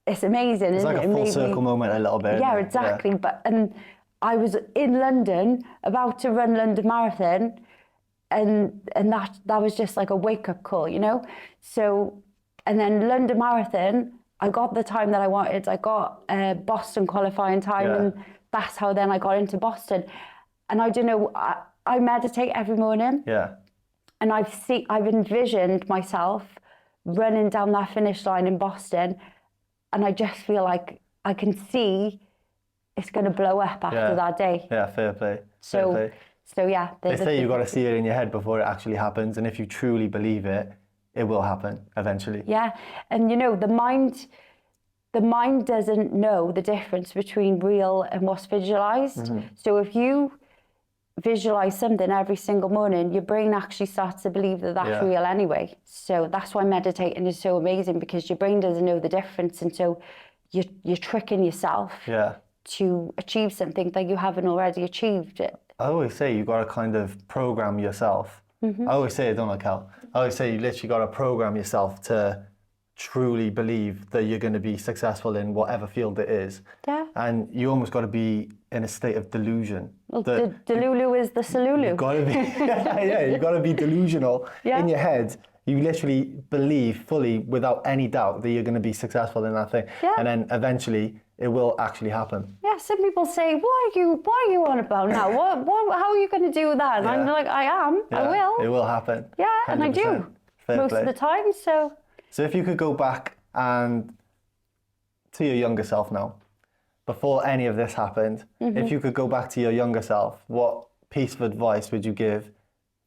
it's amazing. It's like a full circle moment a little bit. Yeah, exactly. And I was in London about to run London Marathon and that was just like a wake-up call, you know? So, and then London Marathon, I got the time that I wanted. I got Boston qualifying time and that's how then I got into Boston. And I don't know, I meditate every morning. Yeah. And I've envisioned myself running down that finish line in Boston and I just feel like I can see it's going to blow up after that day. Yeah, fair play. So yeah. They say you've got to see it in your head before it actually happens. And if you truly believe it, it will happen eventually. Yeah, and you know, the mind doesn't know the difference between real and what's visualized. So if you visualize something every single morning, your brain actually starts to believe that that's real anyway. So that's why meditating is so amazing because your brain doesn't know the difference, and so you're tricking yourself to achieve something that you haven't already achieved. I always say you got to kind of program yourself. I always say it, don't I, Cal? I always say you literally got to program yourself to truly believe that you're going to be successful in whatever field it is. Yeah. And you almost got to be in a state of delusion. Well, Delulu is the Salulu. You've got to be, you got to be delusional in your head. You literally believe fully, without any doubt, that you're going to be successful in that thing. Yeah. And then eventually it will actually happen. Yeah, some people say, what are you on about now? How are you going to do that? And I'm like, I am, I will. It will happen. Yeah, 100%. And I do. Most of the time, so. So if you could go back and to your younger self now, before any of this happened, if you could go back to your younger self, what piece of advice would you give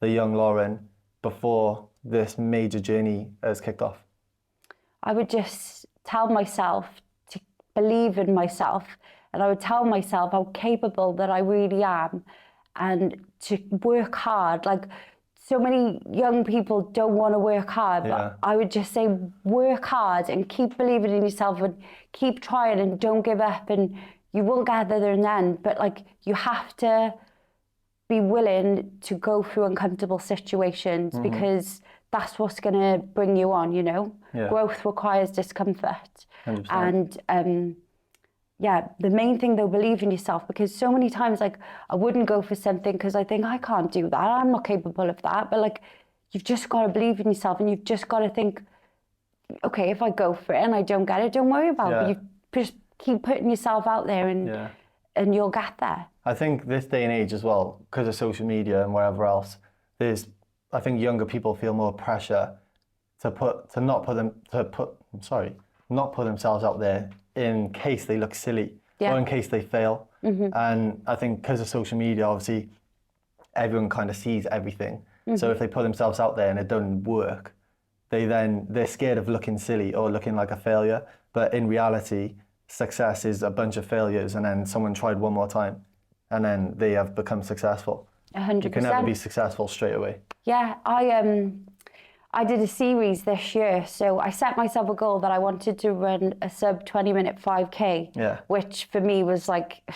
the young Lauren before this major journey has kicked off? I would just tell myself to believe in myself, and I would tell myself how capable that I really am and to work hard. Like, so many young people don't want to work hard, but I would just say work hard and keep believing in yourself and keep trying and don't give up, and you will get there in the end. But like, you have to be willing to go through uncomfortable situations because that's what's going to bring you on, you know? Yeah. Growth requires discomfort. 100%. And the main thing though, believe in yourself, because so many times like I wouldn't go for something because I think I can't do that, I'm not capable of that. But like, you've just got to believe in yourself, and you've just got to think, okay, if I go for it and I don't get it, don't worry about it. You just keep putting yourself out there and you'll get there. I think this day and age as well, because of social media and whatever else, I think younger people feel more pressure not put themselves out there in case they look silly or in case they fail. And I think because of social media, obviously everyone kind of sees everything. So if they put themselves out there and it doesn't work, they're scared of looking silly or looking like a failure. But in reality, success is a bunch of failures, and then someone tried one more time and then they have become successful. 100%. You can never be successful straight away. Yeah, I did a series this year, so I set myself a goal that I wanted to run a sub 20-minute 5K, which for me was like,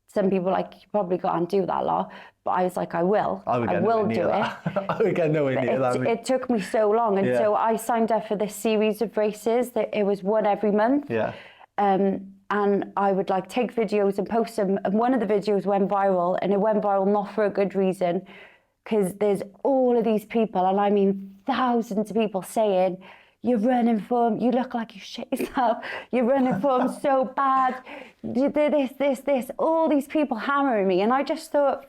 some people like, you probably can't do that, lot, but I was like, I will do it. I would get nowhere near that. It took me so long, and so I signed up for this series of races that it was one every month. Yeah. And I would like take videos and post them, and one of the videos went viral, and it went viral not for a good reason, because there's all of these people, and I mean thousands of people saying, you're running form, you look like you shit yourself, you're running form so bad, you did this, all these people hammering me, and I just thought,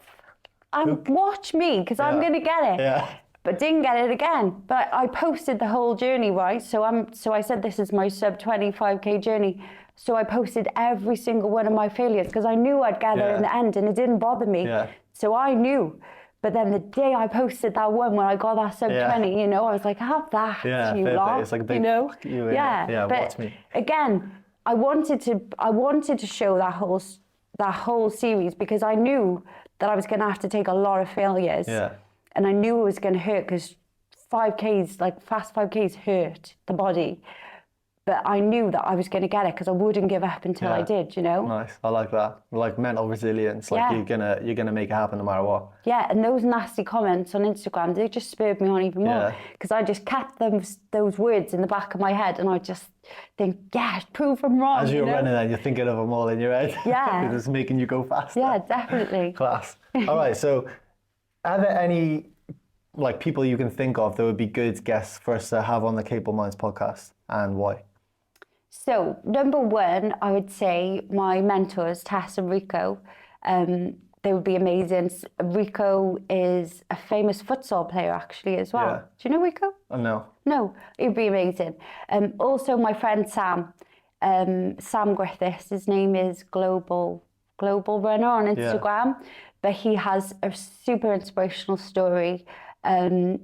watch me, because I'm going to get it. Yeah. but didn't get it again. But I posted the whole journey, right? So I said, this is my sub 25K journey. So I posted every single one of my failures because I knew I'd get there in the end and it didn't bother me. So I knew. But then the day I posted that one where I got that sub 20, you know, I was like, have that, you lot, it's like a big you know? Fuck you, but watch me. Again, I wanted to show that whole series because I knew that I was going to have to take a lot of failures. And I knew it was going to hurt because 5Ks, like fast 5Ks hurt the body. But I knew that I was going to get it because I wouldn't give up until I did, you know? Nice. I like that. Like mental resilience. Like you're gonna make it happen no matter what. Yeah, and those nasty comments on Instagram, they just spurred me on even more. Because I just kept those words in the back of my head and I just think, prove them wrong. As you're running then, you're thinking of them all in your head. It's just making you go faster. Yeah, definitely. Class. All right, so are there any like people you can think of that would be good guests for us to have on the Capable Minds podcast, and why? So, number one, I would say my mentors, Tess and Rico, they would be amazing. Rico is a famous futsal player, actually, as well. Do you know Rico? No. No, he'd be amazing. Also, my friend Sam, Sam Griffiths, his name is Global Runner on Instagram, but he has a super inspirational story.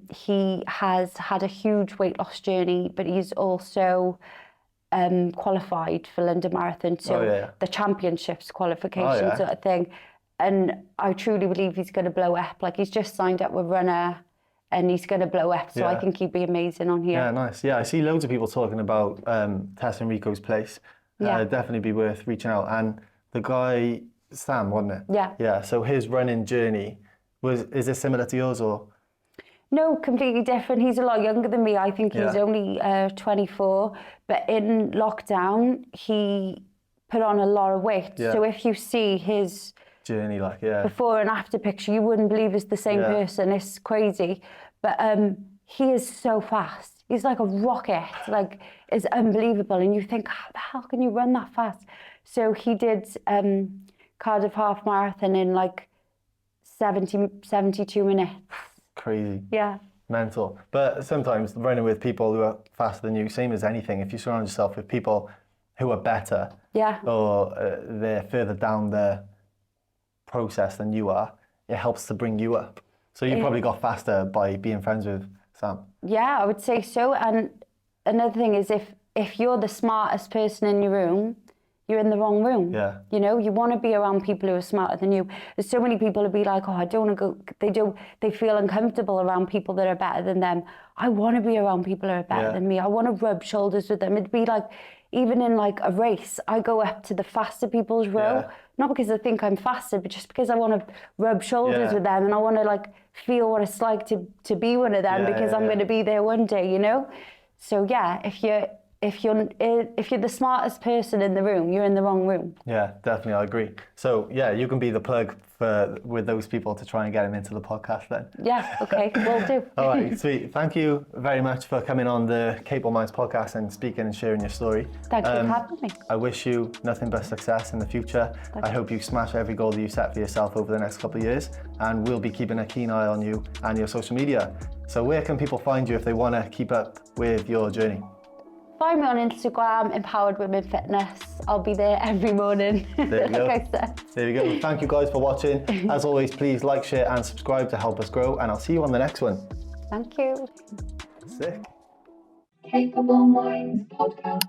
He has had a huge weight loss journey, but he's also qualified for London Marathon, so the championships qualification sort of thing. And I truly believe he's going to blow up. Like, he's just signed up with Runner and he's going to blow up. So I think he'd be amazing on here. Yeah, nice. Yeah, I see loads of people talking about Tess and Rico's place. Definitely be worth reaching out. And the guy, Sam, wasn't it? Yeah, so his running journey, is it similar to yours or? No, completely different. He's a lot younger than me. I think he's only 24. But in lockdown, he put on a lot of weight. So if you see his journey, like before and after picture, you wouldn't believe it's the same person. It's crazy. But he is so fast. He's like a rocket. Like, it's unbelievable. And you think, how the hell can you run that fast? So he did Cardiff Half Marathon in like 72 minutes. Crazy. Yeah. Mental. But sometimes running with people who are faster than you, same as anything, if you surround yourself with people who are better or they're further down the process than you are, it helps to bring you up. So you probably got faster by being friends with Sam. Yeah, I would say so. And another thing is if you're the smartest person in your room, you're in the wrong room. You know, you want to be around people who are smarter than you. There's so many people who be like, oh, I don't want to go, they feel uncomfortable around people that are better than them. I want to be around people who are better than me. I want to rub shoulders with them. It'd be like, even in like a race, I go up to the faster people's row, not because I think I'm faster, but just because I want to rub shoulders with them and I want to like feel what it's like to be one of them because I'm going to be there one day, you know? So yeah, if you're the smartest person in the room, you're in the wrong room. Yeah, definitely, I agree. So yeah, you can be the plug with those people to try and get them into the podcast then. Yeah, okay, will do. All right, sweet. Thank you very much for coming on the Capable Minds podcast and speaking and sharing your story. Thank you for having me. I wish you nothing but success in the future. I hope you smash every goal that you set for yourself over the next couple of years, and we'll be keeping a keen eye on you and your social media. So where can people find you if they want to keep up with your journey? Find me on Instagram, Empowered Women Fitness. I'll be there every morning. There you go. Like I said. There you go. Thank you guys for watching. As always, please like, share and subscribe to help us grow, and I'll see you on the next one. Thank you. Sick. Capable Minds Podcast.